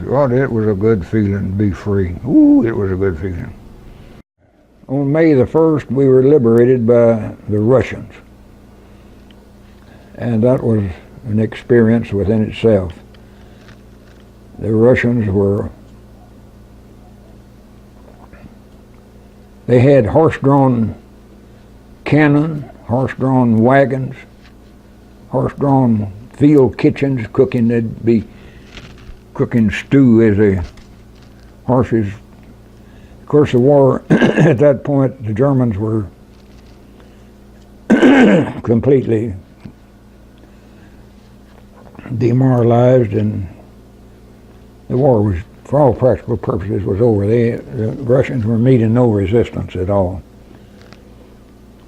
well, it was a good feeling to be free. Ooh, it was a good feeling. On May the 1st, we were liberated by the Russians. And that was an experience within itself. The Russians they had horse-drawn cannon, horse-drawn wagons, horse-drawn field kitchens cooking. They'd be cooking stew as the horses. Of course, the war at that point, the Germans were completely demoralized, and the war was, for all practical purposes, was over. The Russians were meeting no resistance at all.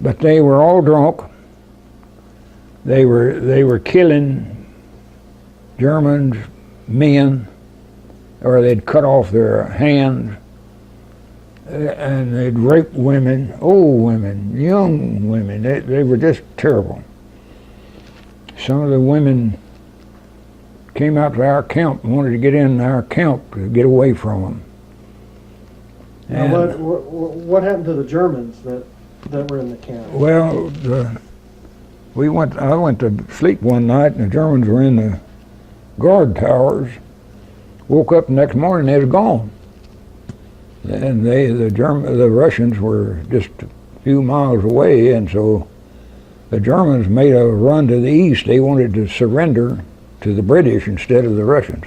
But they were all drunk. They were killing Germans, men, or they'd cut off their hands, and they'd rape women, old women, young women. They were just terrible. Some of the women came out to our camp and wanted to get in our camp to get away from them. Now, what happened to the Germans that were in the camp? Well, I went to sleep one night, and the Germans were in the guard towers. Woke up the next morning, they was gone. And the Russians were just a few miles away, and so the Germans made a run to the east. They wanted to surrender to the British instead of the Russians.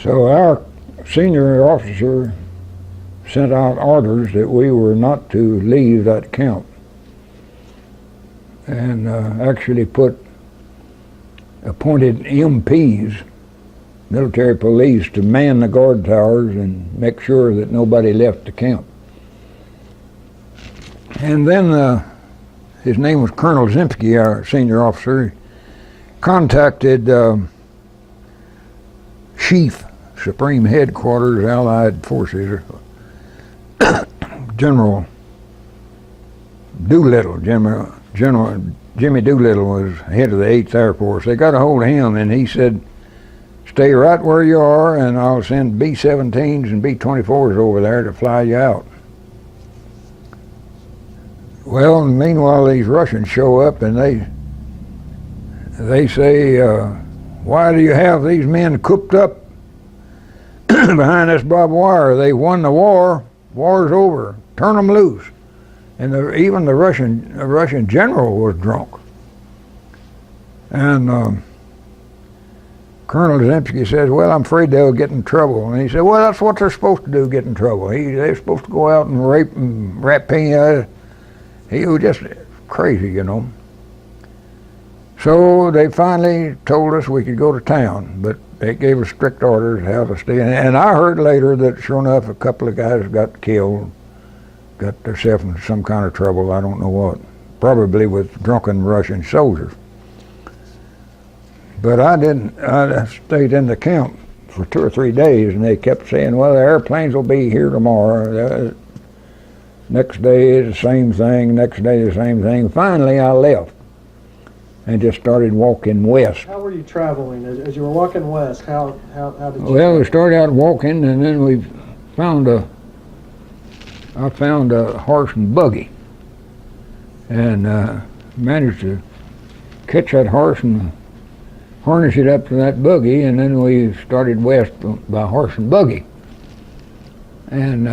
So our senior officer sent out orders that we were not to leave that camp, and actually appointed MPs, military police, to man the guard towers and make sure that nobody left the camp. And then his name was Colonel Zemsky, our senior officer, contacted Chief, Supreme Headquarters, Allied Forces, General Doolittle. General Jimmy Doolittle was head of the 8th Air Force. They got a hold of him, and he said, "Stay right where you are, and I'll send B-17s and B-24s over there to fly you out." Well, meanwhile, these Russians show up, and they say, "Why do you have these men cooped up behind this barbed wire? They won the war. War's over. Turn them loose." And even the Russian general was drunk. And Colonel Zemsky says, "Well, I'm afraid they'll get in trouble." And he said, "Well, that's what they're supposed to do, get in trouble. They're supposed to go out and rape and rapine." He was just crazy, you know. So they finally told us we could go to town, but they gave us strict orders how to stay. And I heard later that sure enough, a couple of guys got killed, got themselves in some kind of trouble, I don't know what, probably with drunken Russian soldiers. But I didn't. I stayed in the camp for 2 or 3 days, and they kept saying, "Well, the airplanes will be here tomorrow." Next day, the same thing. Next day, the same thing. Finally, I left and just started walking west. How were you traveling? As you were walking west, how did you? Well, we started out walking, and then I found a horse and buggy, and managed to catch that horse and harness it up to that buggy, and then we started west by horse and buggy. And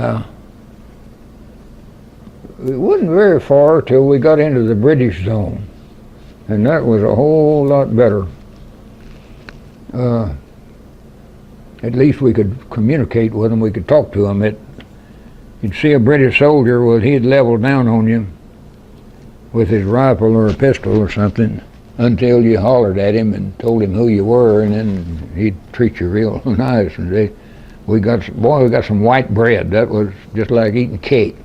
it wasn't very far till we got into the British zone, and that was a whole lot better. At least we could communicate with them, we could talk to them. You'd see a British soldier, well, he'd level down on you with his rifle or a pistol or something until you hollered at him and told him who you were, and then he'd treat you real nice. And we got some white bread. That was just like eating cake.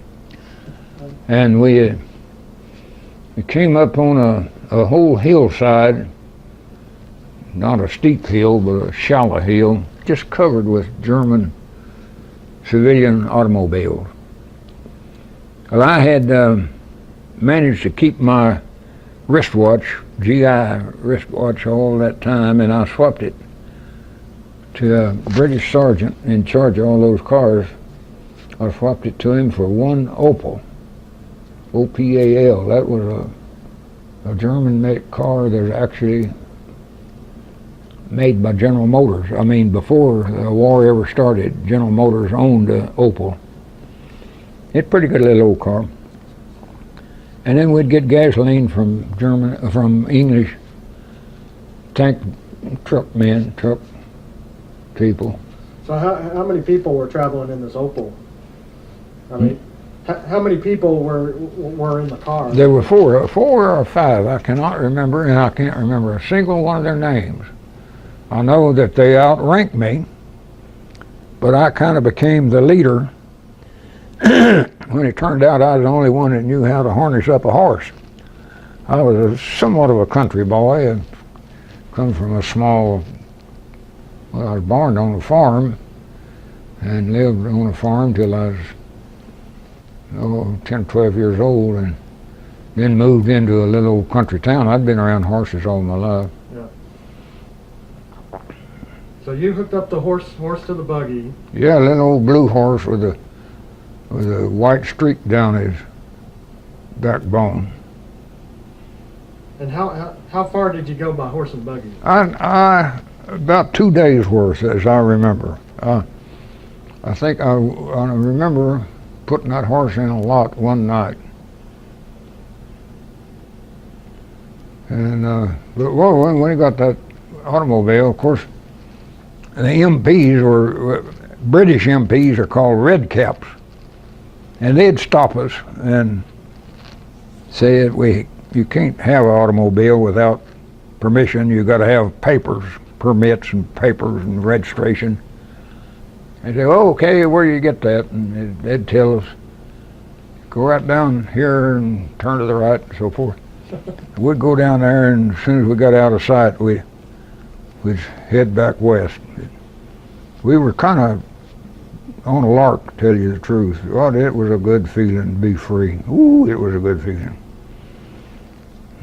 And we came up on a whole hillside, not a steep hill, but a shallow hill, just covered with German civilian automobiles. Well, I had managed to keep my wristwatch, GI wristwatch, all that time, and I swapped it to a British sergeant in charge of all those cars. I swapped it to him for one Opel, OPAL. That was a German-made car that was actually made by General Motors. I mean, before the war ever started, General Motors owned Opel. It's a pretty good little old car. And then we'd get gasoline from English truck people. So how many people were traveling in this Opel? I mean, how many people were in the car? There were four or five. I cannot remember, and I can't remember a single one of their names. I know that they outranked me, but I kind of became the leader when it turned out I was the only one that knew how to harness up a horse. I was somewhat of a country boy. I come from a small, well, I was born on a farm and lived on a farm till I was 10, 12 years old, and then moved into a little old country town. I'd been around horses all my life. Yeah. So you hooked up the horse to the buggy. Yeah, a little old blue horse with a white streak down his backbone. And how far did you go by horse and buggy? I about 2 days worth, as I remember. I think I remember putting that horse in a lot one night. And but when we got that automobile, of course, the MPs were British MPs are called red caps, and they'd stop us and say that you can't have an automobile without permission. You got to have papers, permits and papers and registration. They say, "Oh, okay, where do you get that?" And they'd tell us, "Go right down here and turn to the right," and so forth. We'd go down there, and as soon as we got out of sight, we'd head back west. We were kind of on a lark, to tell you the truth. Well, it was a good feeling to be free. Ooh, it was a good feeling.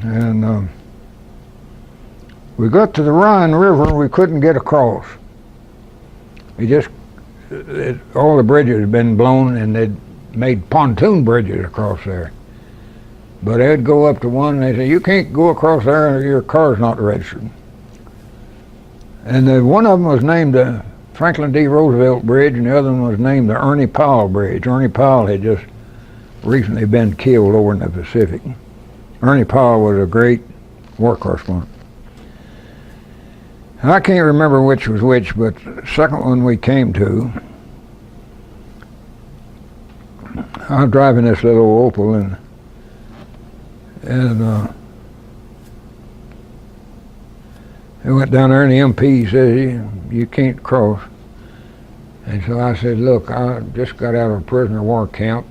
And we got to the Rhine River, and we couldn't get across. All the bridges had been blown, and they'd made pontoon bridges across there. But they'd go up to one, and they'd say, "You can't go across there, your car's not registered." And one of them was named the Franklin D. Roosevelt Bridge, and the other one was named the Ernie Powell Bridge. Ernie Powell had just recently been killed over in the Pacific. Ernie Powell was a great war correspondent. I can't remember which was which, but the second one we came to, I was driving this little Opel, and I went down there, and the MP said, you can't cross. And so I said, "Look, I just got out of a prisoner of war camp.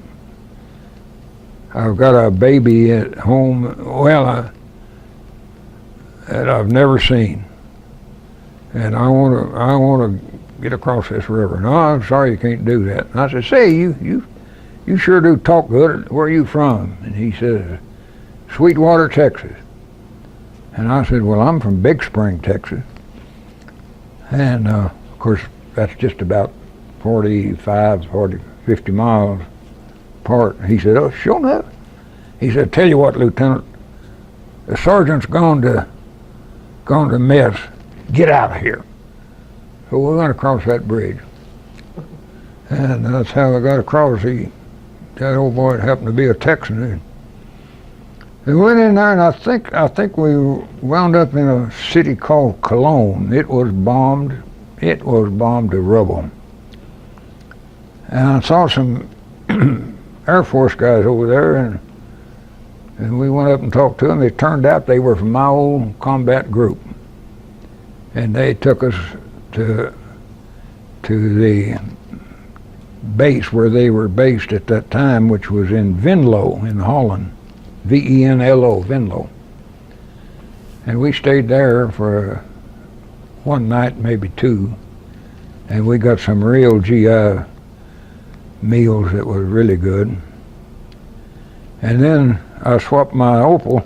I've got a baby at home, that I've never seen, and I want to get across this river. No, I'm sorry, you can't do that." And I said, "Say, you sure do talk good. Where are you from?" And he said, "Sweetwater, Texas." And I said, "Well, I'm from Big Spring, Texas." And of course, that's just about 50 miles apart. He said, "Oh, sure enough." He said, "Tell you what, Lieutenant, the sergeant's gone to mess. Get out of here." So we went across that bridge. And that's how I got across. That old boy happened to be a Texan. We went in there, and I think we wound up in a city called Cologne. It was bombed to rubble. And I saw some Air Force guys over there, and we went up and talked to them. It turned out they were from my old combat group, and they took us to the base where they were based at that time, which was in Venlo in Holland. Venlo, Venlo. And we stayed there for one night, maybe two, and we got some real GI meals that was really good. And then I swapped my Opel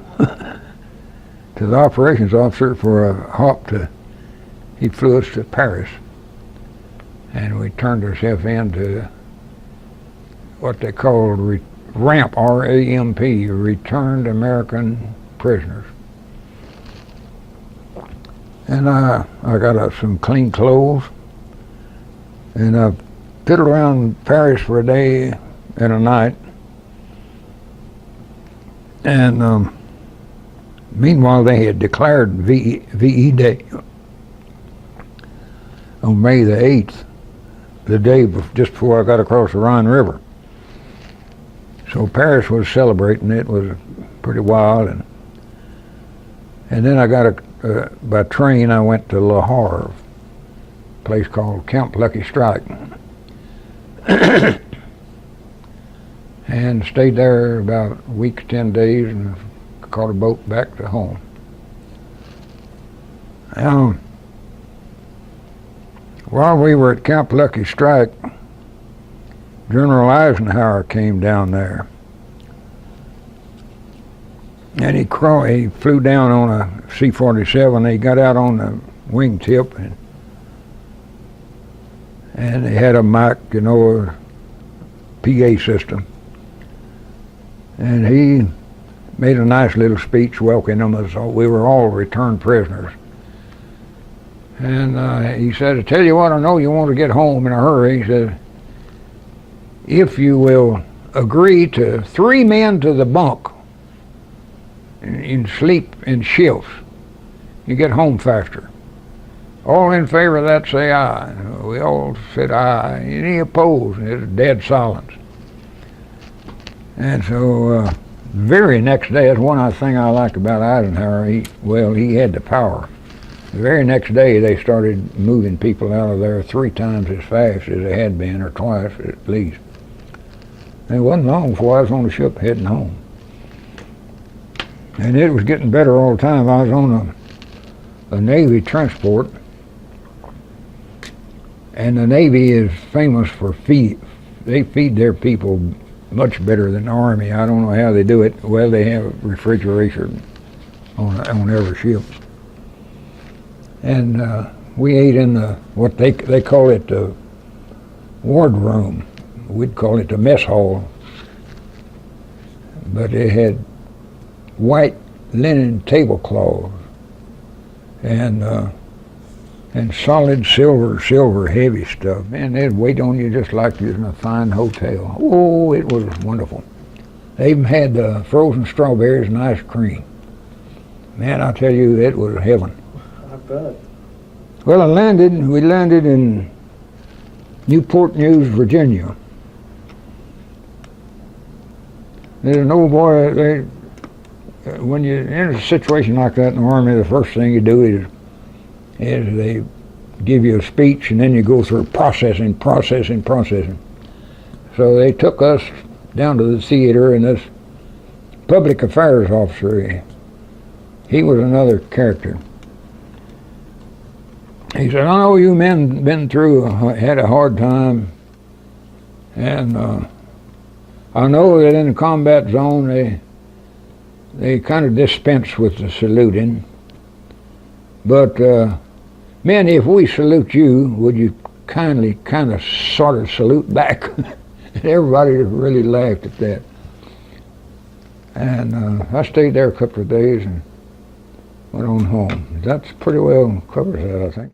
to the operations officer for a hop he flew us to Paris. and we turned ourselves into what they called RAMP, R-A-M-P, Returned American Prisoners. And I got some clean clothes, and I fiddled around Paris for a day and a night. And meanwhile, they had declared VE Day on May the 8th, the day just before I got across the Rhine River. So Paris was celebrating. It was pretty wild. And then I got by train, I went to Le Havre, a place called Camp Lucky Strike. And stayed there about a week, 10 days, and caught a boat back to home. While we were at Camp Lucky Strike, General Eisenhower came down there. And he flew down on a C-47. He got out on the wingtip, and they had a mic, a PA system. And he made a nice little speech welcoming us. We were all returned prisoners. And he said, "I tell you what, I know you want to get home in a hurry." He said, "If you will agree to 3 men to the bunk and sleep in shifts, you get home faster. All in favor of that, say aye." We all said aye. Any opposed? It was dead silence. And so very next day, that's one thing I like about Eisenhower. He had the power. The very next day, they started moving people out of there 3 times as fast as they had been, or twice at least. And it wasn't long before I was on the ship heading home. And it was getting better all the time. I was on a Navy transport, and the Navy is famous for they feed their people much better than the Army. I don't know how they do it. Well, they have refrigeration on every ship. And we ate in what they call it the wardroom. We'd call it the mess hall. But it had white linen tablecloths and solid silver heavy stuff. And they'd wait on you just like you was in a fine hotel. Oh, it was wonderful. They even had frozen strawberries and ice cream. Man, I tell you, it was heaven. I bet. Well, we landed in Newport News, Virginia. There's an old boy, when you're in a situation like that in the Army, the first thing you do is they give you a speech, and then you go through processing. So they took us down to the theater, and this public affairs officer, he was another character. He said, "I know you men had a hard time, and I know that in the combat zone they kind of dispense with the saluting, but men, if we salute you, would you kindly sort of salute back?" And everybody really laughed at that. And I stayed there a couple of days and went on home. That's pretty well covers that, I think.